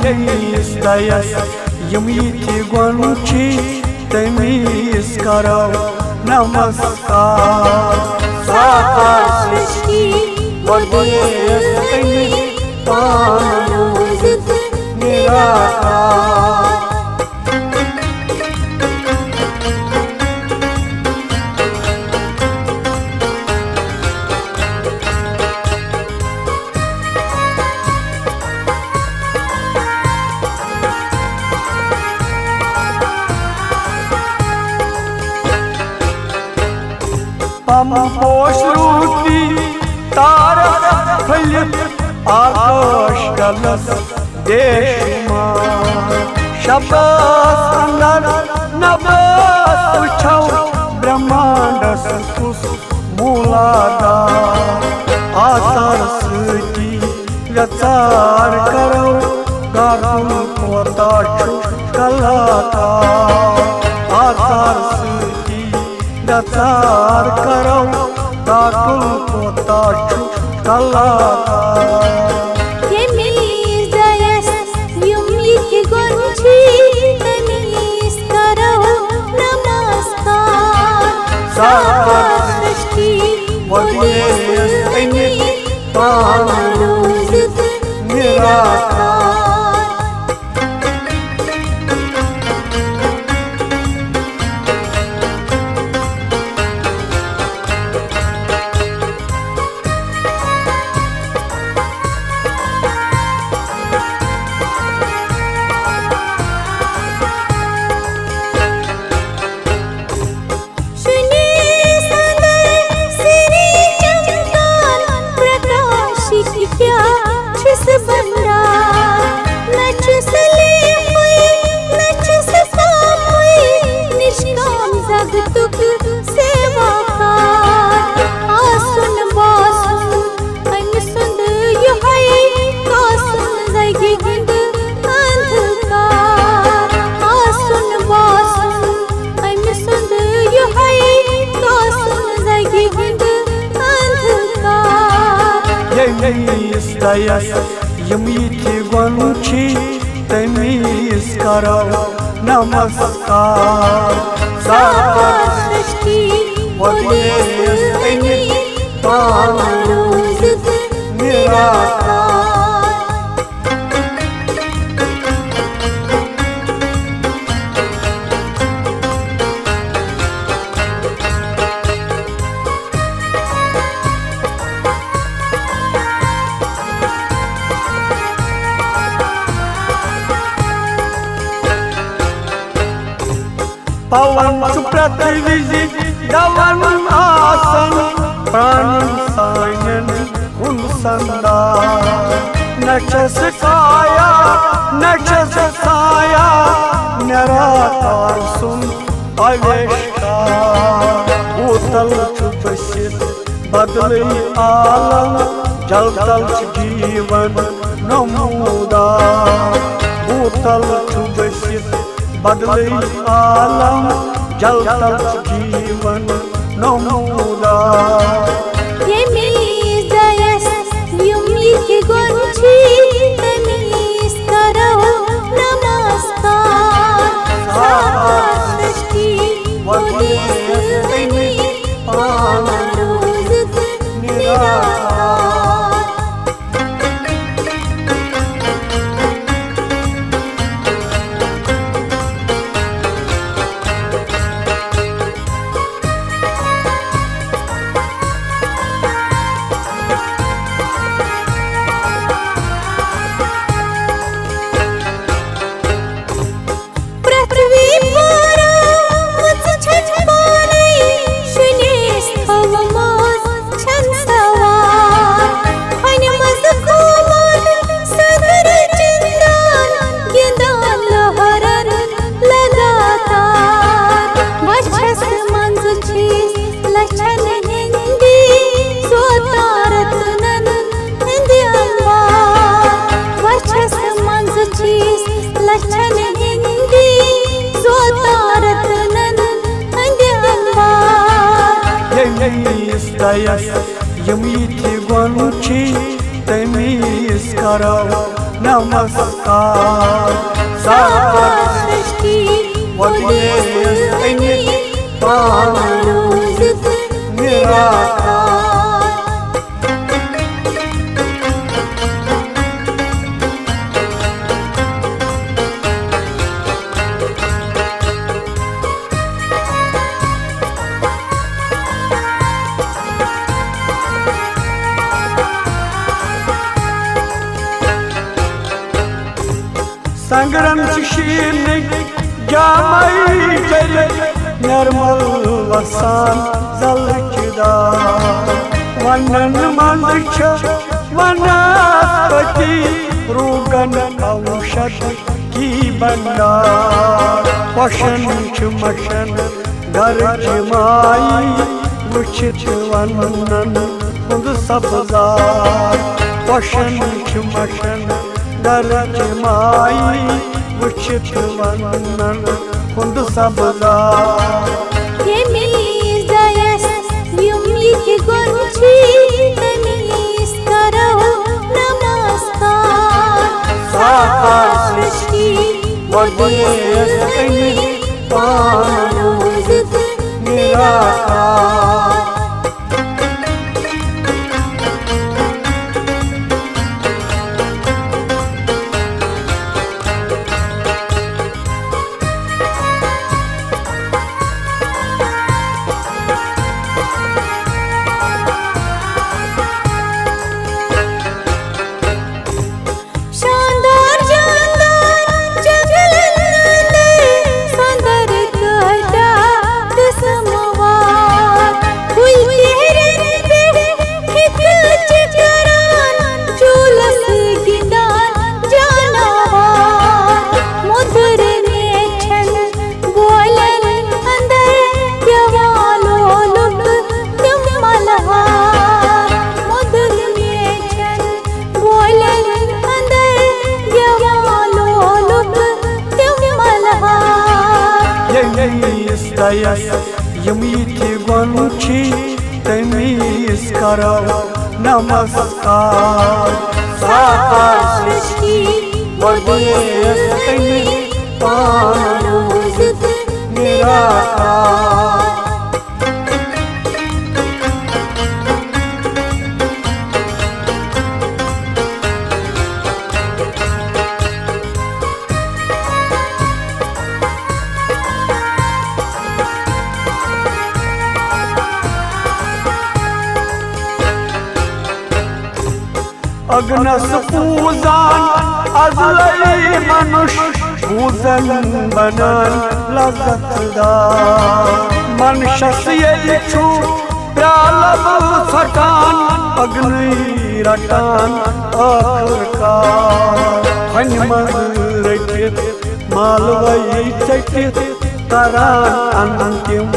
Yemis dayas yumiti gwanchi temis karo namaskar Sakar srishti modiyes teni panuzit nirakar Poshruti taras phalit akash kalas deshma Shabdas andar nabas uchau brahmandas kus mulada Asar sati yatsar karo garul kotachu kalata Asar sati yatsar karo garul kotachu kalata Yemis dayas yumiti gwanchi temis karo namaskar Sakar srishti modiyes teni panuzit nirakar Yemis dayas yumiti gwanchi temis karo namaskar Sakar srishti modiyes teni panuzit nirakar Pawan supratirviji davan asan Pranan sainen unsanda Nachas kaya Nirakar sun aveshkar Utal chupasit badli alam Jaltal jivan namuda Utal chupasit badli alam jaltal jivan namuda Yemis dayas yumiti gwanchi temis karo namaskar Sakar srishti modiyes teni panuzit nirakar dayas yumiti gwanchi temis karo नमस्कार सृष्टि निराकार संग्रम शीन जामई जल निर्मल वसान जलकिदा वनन मंद वनस्पति रोगन औषध की भंडार पोषण मशन घर माई वुचित वनन खुद सब्जार पोषण मशन दर्ज माई वुचित वनन खुद सब्जार यमीज दयस युमिक गुंची तनीस करो नमस्कार साकार सृष्टि वदयस्तनि पानुजित निराकार यमीति गुंची तमीस करो नमस्कार साकार सृष्टि वदयस्तनि पानुजित निराकार अग्नस पूजान अजलई मनुष्य पूजन बनन लजतदार मनशस यछु प्यालब सटान अग्नि रटान आखरकार हनुमन रचित मालवई चकित करान अंतिम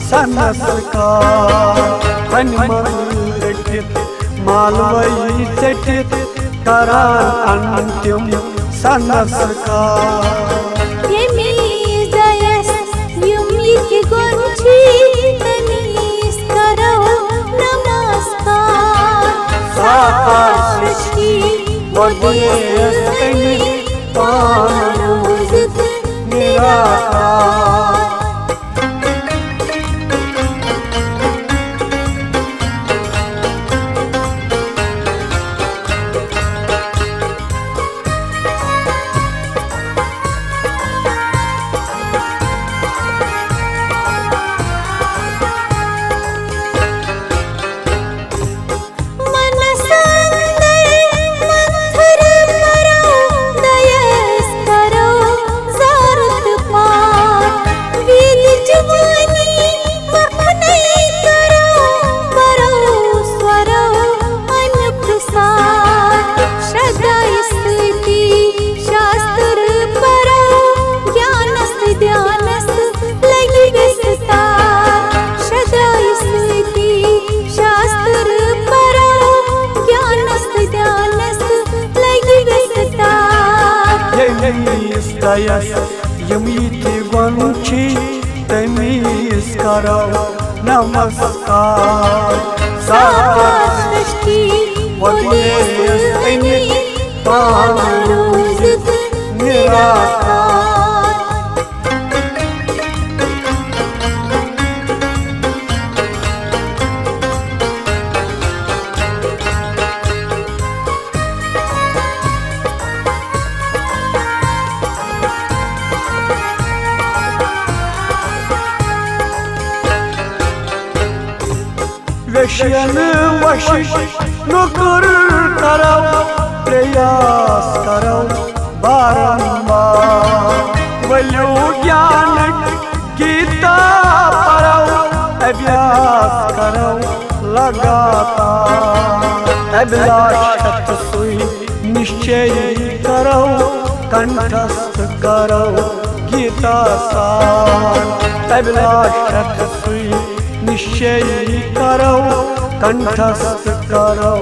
संस्कार हनुमन रचित मालवई चटित करान अंतिम संस्कार यमीज दयस युमिक गुंची तनीस करो नमस्कार साकार सृष्टि वदयस्तनि पानुजित निराकार यमीति गुंची तमीस करो नमस्कार साकार सृष्टि वदयस्तनि पान रोज़त निराकार। वेश्यन वशिश नुकुर करो प्रयास करो बारंबार। वल्यो ज्ञान गीता पढ़ो अभ्यास करो लगातार। अभिलाषत सुई निश्चय करो कंठस्थ करो गीता सार। अभिलाषत सुई निश्चय करो कंठस्थ करो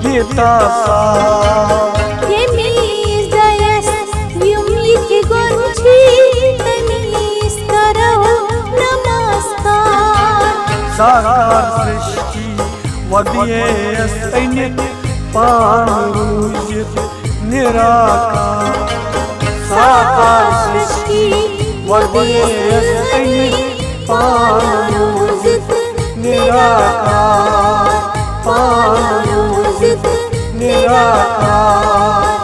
गीता सार। येमीज दयस युम्लिके गुंची तमीज करो नमस्कार। साकार सृष्टि वदियस अनित पान रोज़त निराकार। साकार सृष्टि वदियस अनित पान रोज़त निराकार। पान रोज़त निराकार।